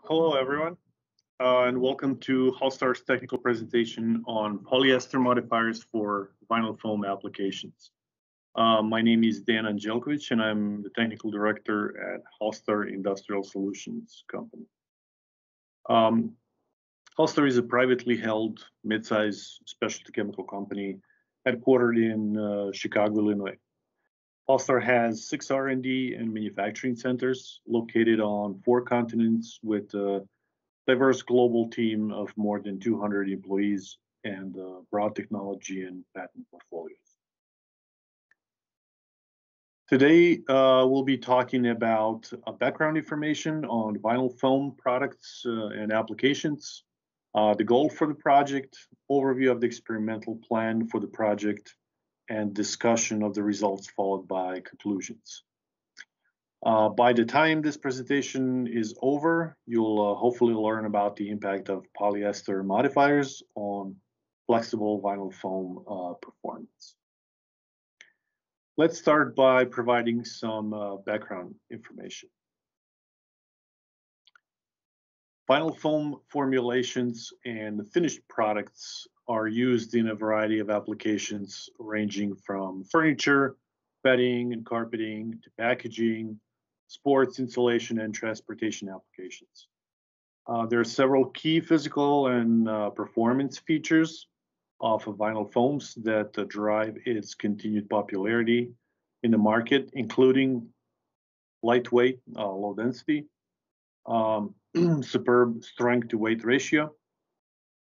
Hello, everyone, and welcome to Hallstar's technical presentation on polyester modifiers for vinyl foam applications. My name is Dan Andjelkovic, and I'm the technical director at Hallstar Industrial Solutions Company. Hallstar is a privately held mid-size specialty chemical company headquartered in Chicago, Illinois. Hallstar has 6 R&D and manufacturing centers located on 4 continents with a diverse global team of more than 200 employees and broad technology and patent portfolios. Today, we'll be talking about background information on vinyl foam products and applications, the goal for the project, overview of the experimental plan for the project, and discussion of the results followed by conclusions. By the time this presentation is over, you'll hopefully learn about the impact of polyester modifiers on flexible vinyl foam performance. Let's start by providing some background information. Vinyl foam formulations and finished products are used in a variety of applications ranging from furniture, bedding and carpeting to packaging, sports, insulation, and transportation applications. There are several key physical and performance features of vinyl foams that drive its continued popularity in the market, including lightweight, low density, superb strength to weight ratio,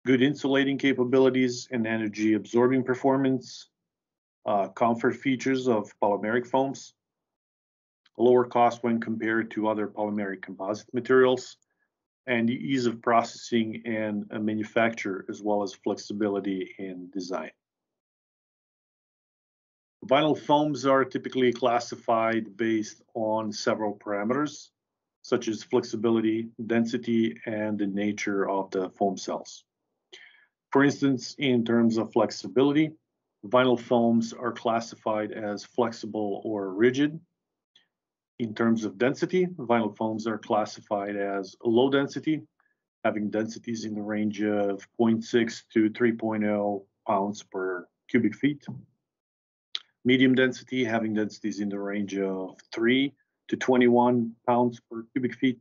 good insulating capabilities and energy absorbing performance, comfort features of polymeric foams, lower cost when compared to other polymeric composite materials, and the ease of processing and manufacture, as well as flexibility in design. Vinyl foams are typically classified based on several parameters, such as flexibility, density, and the nature of the foam cells. For instance, in terms of flexibility, vinyl foams are classified as flexible or rigid. In terms of density, vinyl foams are classified as low density, having densities in the range of 0.6 to 3.0 pounds per cubic feet. Medium density, having densities in the range of 3 to 21 pounds per cubic feet,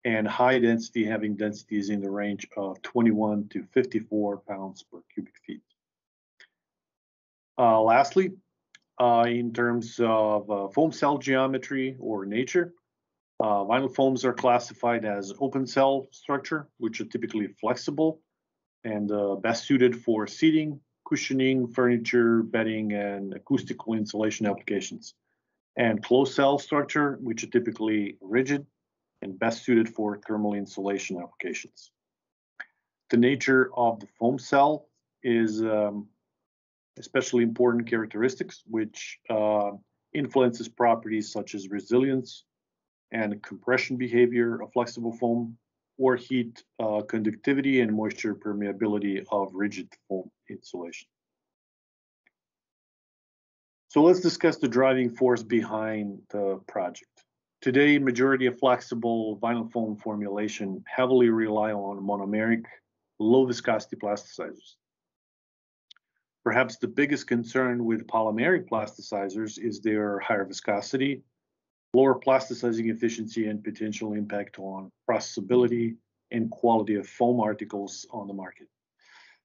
and high density, having densities in the range of 21 to 54 pounds per cubic feet. Lastly, in terms of foam cell geometry or nature, vinyl foams are classified as open cell structure, which are typically flexible and best suited for seating, cushioning, furniture, bedding, and acoustical insulation applications, and closed cell structure, which are typically rigid and best suited for thermal insulation applications. The nature of the foam cell is especially important characteristics, which influences properties such as resilience and compression behavior of flexible foam, or heat conductivity and moisture permeability of rigid foam insulation. So let's discuss the driving force behind the project. Today, majority of flexible vinyl foam formulation heavily rely on monomeric, low viscosity plasticizers. Perhaps the biggest concern with polymeric plasticizers is their higher viscosity, lower plasticizing efficiency, and potential impact on processability and quality of foam articles on the market.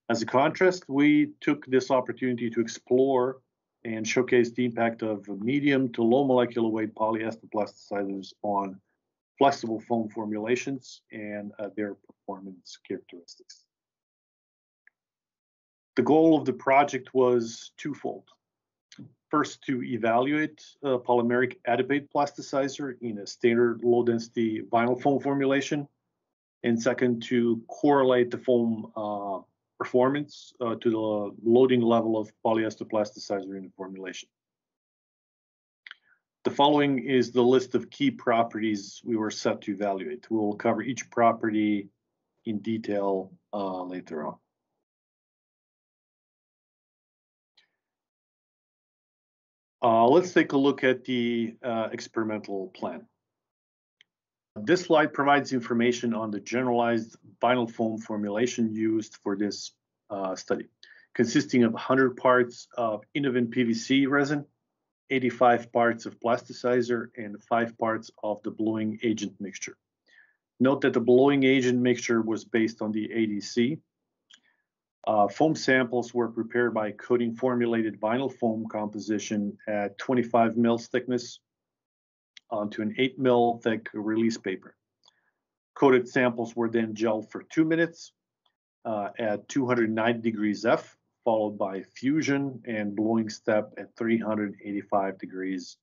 As a contrast, we took this opportunity to explore and showcase the impact of medium to low molecular weight polyester plasticizers on flexible foam formulations and their performance characteristics. The goal of the project was twofold. First, to evaluate a polymeric adipate plasticizer in a standard low-density vinyl foam formulation, and second, to correlate the foam performance to the loading level of polyester plasticizer in the formulation. The following is the list of key properties we were set to evaluate. We will cover each property in detail later on. Let's take a look at the experimental plan. This slide provides information on the generalized vinyl foam formulation used for this study, consisting of 100 parts of Innovin PVC resin, 85 parts of plasticizer, and 5 parts of the blowing agent mixture. Note that the blowing agent mixture was based on the ADC. Foam samples were prepared by coating formulated vinyl foam composition at 25 mils thickness onto an 8 mil thick release paper. Coated samples were then gelled for 2 minutes at 290 degrees F, followed by fusion and blowing step at 385 degrees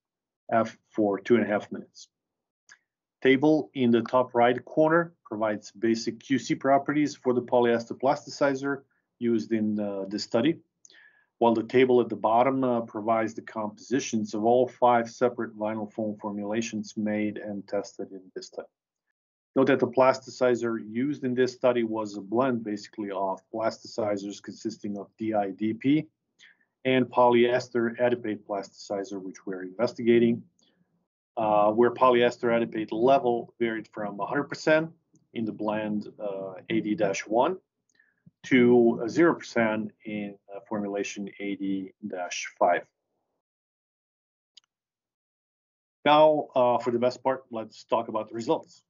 F for 2.5 minutes. Table in the top right corner provides basic QC properties for the polyester plasticizer used in this study, while the table at the bottom provides the compositions of all 5 separate vinyl foam formulations made and tested in this study. Note that the plasticizer used in this study was a blend basically of plasticizers consisting of DIDP and polyester adipate plasticizer, which we're investigating, where polyester adipate level varied from 100% in the blend AD-1 to 0% in formulation AD-5. Now, for the best part, let's talk about the results.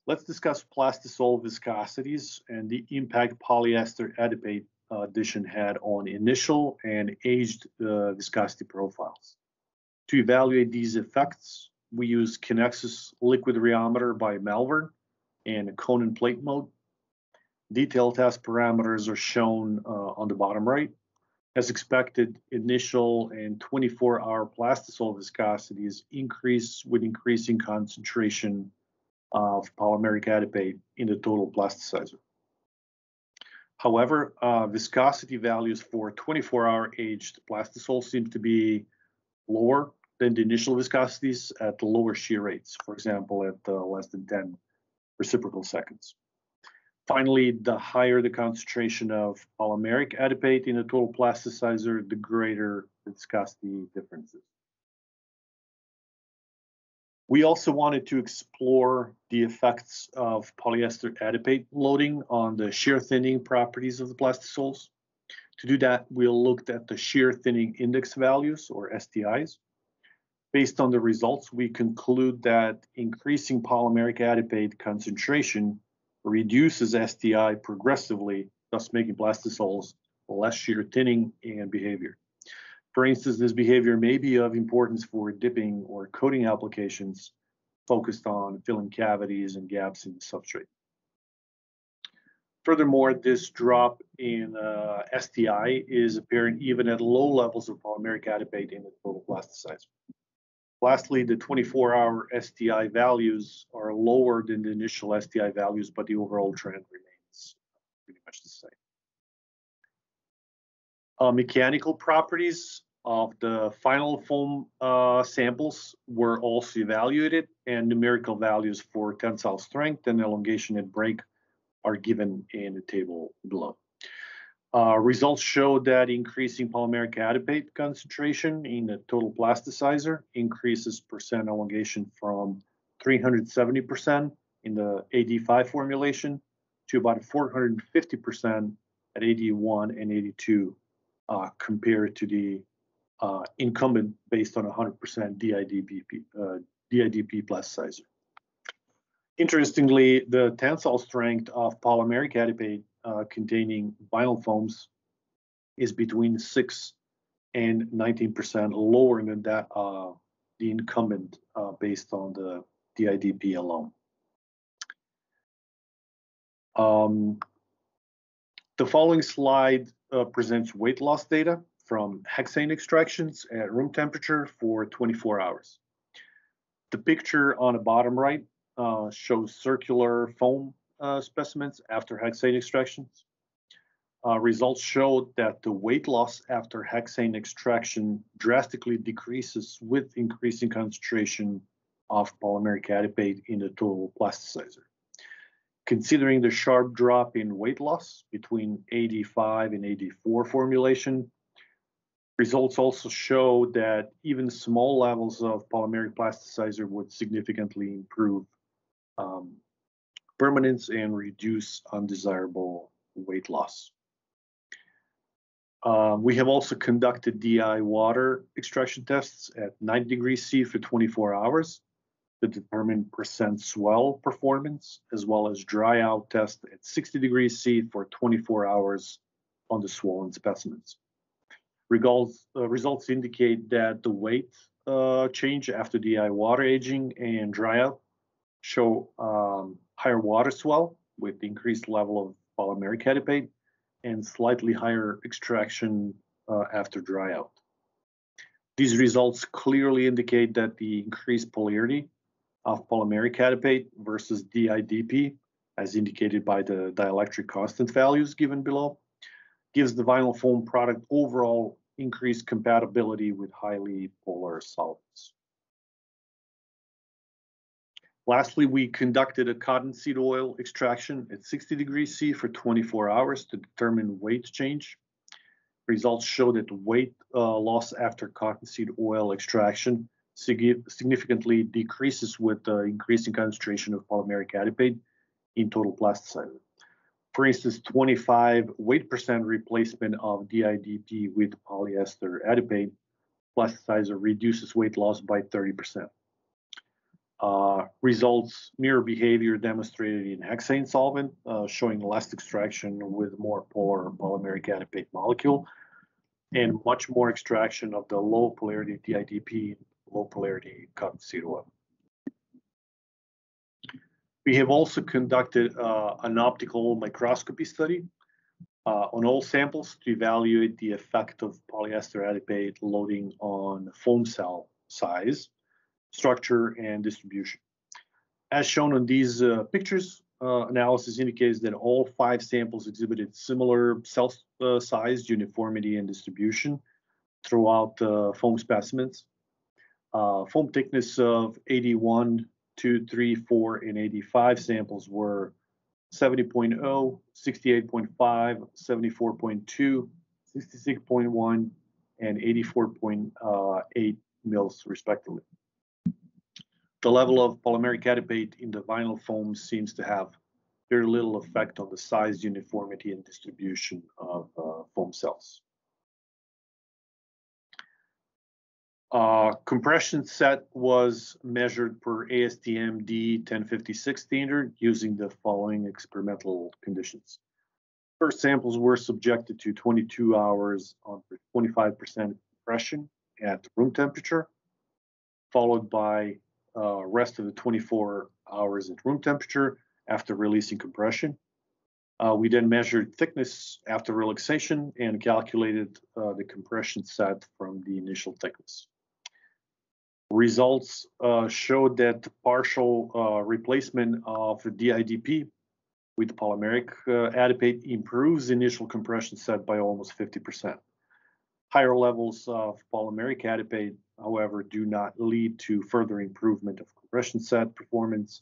Let's discuss plastisol viscosities and the impact polyester adipate addition had on initial and aged viscosity profiles. To evaluate these effects, we use Kinexus liquid rheometer by Malvern and cone and plate mode. Detailed test parameters are shown on the bottom right. As expected, initial and 24-hour plastisol viscosities increase with increasing concentration of polymeric adipate in the total plasticizer. However, viscosity values for 24-hour aged plastisol seem to be lower than the initial viscosities at lower shear rates, for example, at less than 10 reciprocal seconds. Finally, the higher the concentration of polymeric adipate in the total plasticizer, the greater the viscosity differences. We also wanted to explore the effects of polyester adipate loading on the shear thinning properties of the plastisols. To do that, we looked at the shear thinning index values, or STIs. Based on the results, we conclude that increasing polymeric adipate concentration reduces STI progressively, thus making plastisols less shear thinning in behavior. For instance, this behavior may be of importance for dipping or coating applications focused on filling cavities and gaps in the substrate. Furthermore, this drop in STI is apparent even at low levels of polymeric adipate in the total plasticizer. Lastly, the 24-hour STI values are lower than the initial STI values, but the overall trend remains pretty much the same. Mechanical properties of the final foam samples were also evaluated, and numerical values for tensile strength and elongation at break are given in the table below. Results showed that increasing polymeric adipate concentration in the total plasticizer increases percent elongation from 370% in the AD-5 formulation to about 450% at AD-1 and AD-2 compared to the incumbent based on 100% DIDP plasticizer. Interestingly, the tensile strength of polymeric adipate containing vinyl foams is between 6 and 19% lower than that the incumbent based on the DIDP alone. The following slide presents weight loss data from hexane extractions at room temperature for 24 hours. The picture on the bottom right shows circular foam specimens after hexane extractions. Results showed that the weight loss after hexane extraction drastically decreases with increasing concentration of polymeric adipate in the total plasticizer. Considering the sharp drop in weight loss between AD-5 and AD-4 formulation, Results also show that even small levels of polymeric plasticizer would significantly improve permanence and reduce undesirable weight loss. We have also conducted DI water extraction tests at 90 degrees C for 24 hours to determine percent swell performance, as well as dry out test at 60 degrees C for 24 hours on the swollen specimens. Results indicate that the weight change after DI water aging and dry out show higher water swell with increased level of polymeric adipate and slightly higher extraction after dry out. These results clearly indicate that the increased polarity of polymeric adipate versus DIDP, as indicated by the dielectric constant values given below, gives the vinyl foam product overall increased compatibility with highly polar solvents. Lastly, we conducted a cottonseed oil extraction at 60 degrees C for 24 hours to determine weight change. Results show that weight loss after cottonseed oil extraction significantly decreases with the increasing concentration of polymeric adipate in total plasticizer. For instance, 25 weight percent replacement of DIDP with polyester adipate plasticizer reduces weight loss by 30%. Results mirror behavior demonstrated in hexane solvent, showing less extraction with more polar polymeric adipate molecule and much more extraction of the low polarity DIDP, low polarity cottonseed oil. We have also conducted an optical microscopy study on all samples to evaluate the effect of polyester adipate loading on foam cell size, structure, and distribution. As shown on these pictures, analysis indicates that all 5 samples exhibited similar cell size, uniformity, and distribution throughout the foam specimens. Foam thickness of 81, 2, 3, 4, and 85 samples were 70.0, 68.5, 74.2, 66.1, and 84.8 mils, respectively. The level of polymeric adipate in the vinyl foam seems to have very little effect on the size, uniformity, and distribution of foam cells. Compression set was measured per ASTM D1056 standard using the following experimental conditions. First, samples were subjected to 22 hours on 25% compression at room temperature, followed by rest of the 24 hours at room temperature after releasing compression. We then measured thickness after relaxation and calculated the compression set from the initial thickness. Results showed that the partial replacement of the DIDP with polymeric adipate improves initial compression set by almost 50%. Higher levels of polymeric adipate, however, do not lead to further improvement of compression set performance,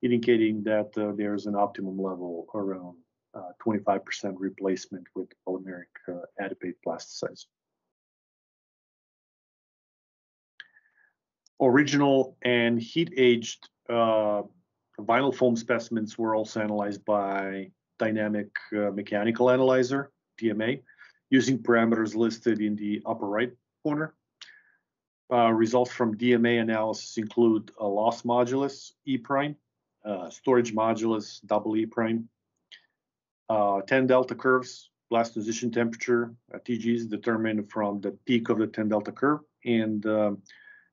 indicating that there is an optimum level around 25% replacement with polymeric adipate plasticizer. Original and heat-aged vinyl foam specimens were also analyzed by dynamic mechanical analyzer, DMA, using parameters listed in the upper right corner. Results from DMA analysis include a loss modulus, E prime, storage modulus, double E prime, 10 delta curves, blast transition temperature, TGs determined from the peak of the 10 delta curve, and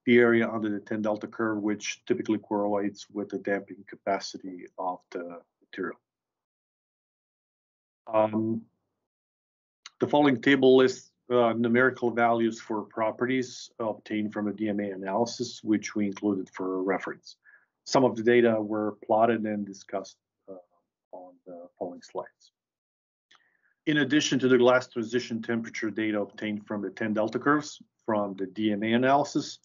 the area under the 10 delta curve, which typically correlates with the damping capacity of the material. The following table lists numerical values for properties obtained from a DMA analysis, which we included for reference. Some of the data were plotted and discussed on the following slides. In addition to the glass transition temperature data obtained from the 10 delta curves from the DMA analysis,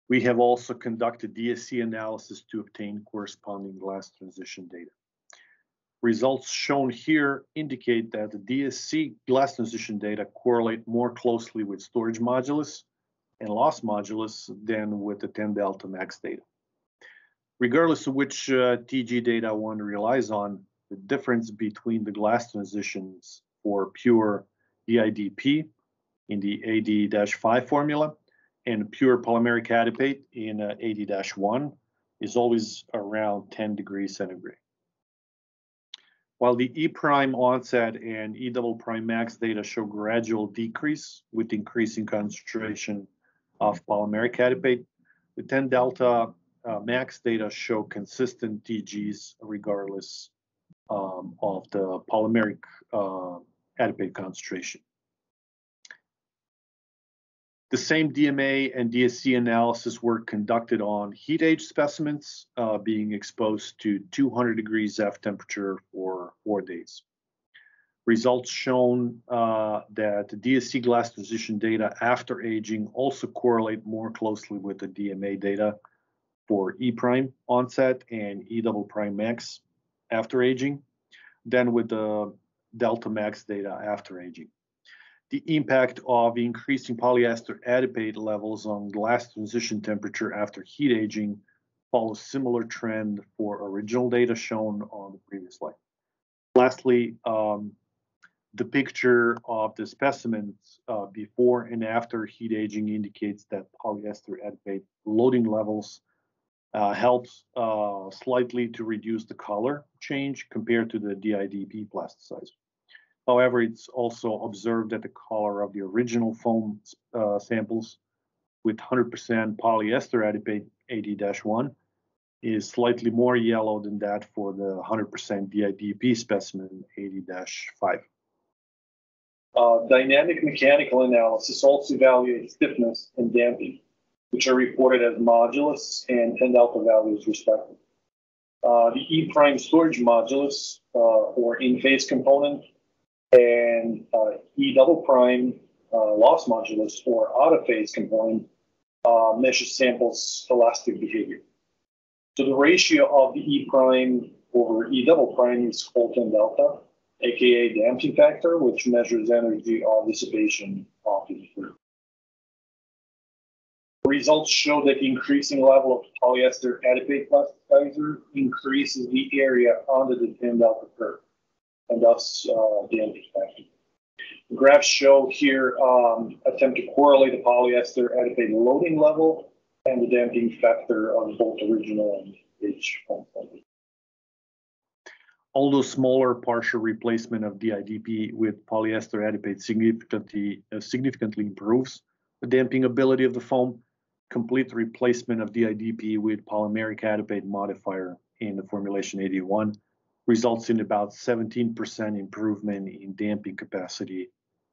we have also conducted DSC analysis to obtain corresponding glass transition data. Results shown here indicate that the DSC glass transition data correlate more closely with storage modulus and loss modulus than with the 10 delta max data. Regardless of which TG data one relies on, the difference between the glass transitions for pure DIDP in the AD-5 formula and pure polymeric adipate in AD-1 is always around 10 degrees centigrade. While the E prime onset and E double prime max data show gradual decrease with increasing concentration of polymeric adipate, the 10 delta max data show consistent TGs regardless of the polymeric adipate concentration. The same DMA and DSC analysis were conducted on heat age specimens being exposed to 200 degrees F temperature for 4 days. Results shown that the DSC glass transition data after aging also correlate more closely with the DMA data for E prime onset and E double prime max after aging than with the delta max data after aging. The impact of increasing polyester adipate levels on glass transition temperature after heat aging follows similar trend for original data shown on the previous slide. Lastly, the picture of the specimens before and after heat aging indicates that polyester adipate loading levels helps slightly to reduce the color change compared to the DIDP plasticizer. However, it's also observed that the color of the original foam samples with 100% polyester adipate AD-1 is slightly more yellow than that for the 100% DIDP specimen AD-5. Dynamic mechanical analysis also evaluates stiffness and damping, which are reported as modulus and 10 delta values respectively. The E prime storage modulus or in-phase component and E double prime loss modulus or out-of-phase component measures samples' elastic behavior. So the ratio of the E prime over E double prime is called 10 delta, aka damping factor, which measures energy of dissipation of the fluid. Results show that the increasing level of polyester adipate plasticizer increases the area under the 10 delta curve, and thus damping factor. The graphs show here attempt to correlate the polyester adipate loading level and the damping factor of both original and age. Although smaller partial replacement of DIDP with polyester adipate significantly improves the damping ability of the foam, complete replacement of DIDP with polymeric adipate modifier in the formulation 81 results in about 17% improvement in damping capacity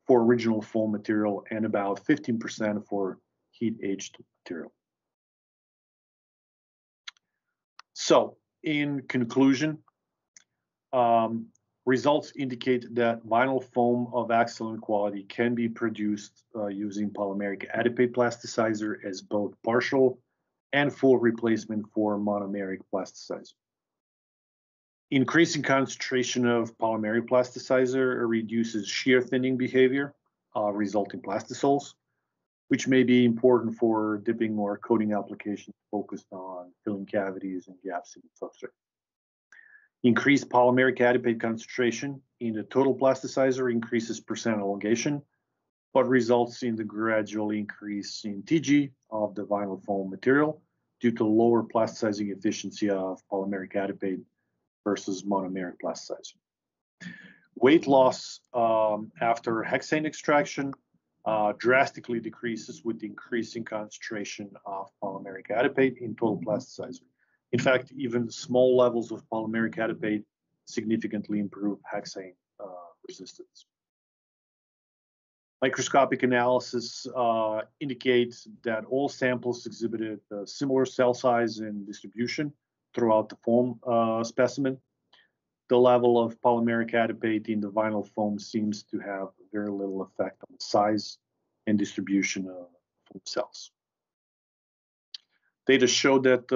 for original foam material and about 15% for heat-aged material. So, in conclusion, results indicate that vinyl foam of excellent quality can be produced using polymeric adipate plasticizer as both partial and full replacement for monomeric plasticizer. Increasing concentration of polymeric plasticizer reduces shear thinning behavior, resulting plastisols, which may be important for dipping or coating applications focused on filling cavities and gaps in the substrate. Increased polymeric adipate concentration in the total plasticizer increases percent elongation, but results in the gradual increase in TG of the vinyl foam material due to lower plasticizing efficiency of polymeric adipate versus monomeric plasticizer. Weight loss after hexane extraction drastically decreases with the increasing concentration of polymeric adipate in total plasticizer. In fact, even small levels of polymeric adipate significantly improve hexane resistance. Microscopic analysis indicates that all samples exhibited similar cell size and distribution throughout the foam specimen. The level of polymeric adipate in the vinyl foam seems to have very little effect on the size and distribution of foam cells. Data show that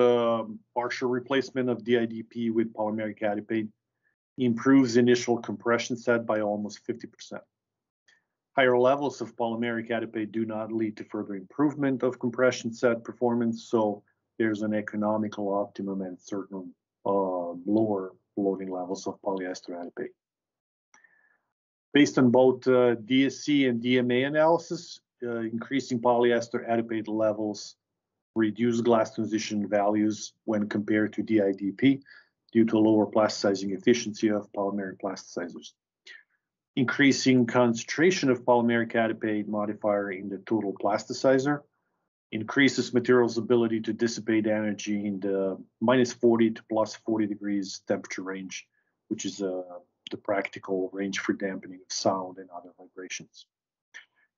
partial replacement of DIDP with polymeric adipate improves initial compression set by almost 50%. Higher levels of polymeric adipate do not lead to further improvement of compression set performance, so there's an economical optimum at certain lower loading levels of polyester adipate. Based on both DSC and DMA analysis, increasing polyester adipate levels reduce glass transition values when compared to DIDP due to lower plasticizing efficiency of polymeric plasticizers. Increasing concentration of polymeric adipate modifier in the total plasticizer increases material's ability to dissipate energy in the -40 to +40 degrees temperature range, which is the practical range for dampening of sound and other vibrations.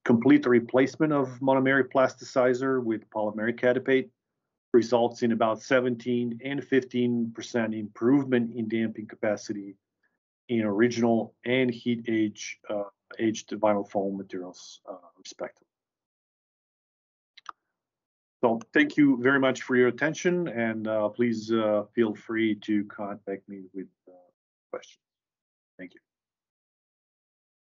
Complete replacement of monomeric plasticizer with polymeric adipate results in about 17 and 15% improvement in damping capacity in original and heat aged vinyl foam materials, respectively. So thank you very much for your attention, and please feel free to contact me with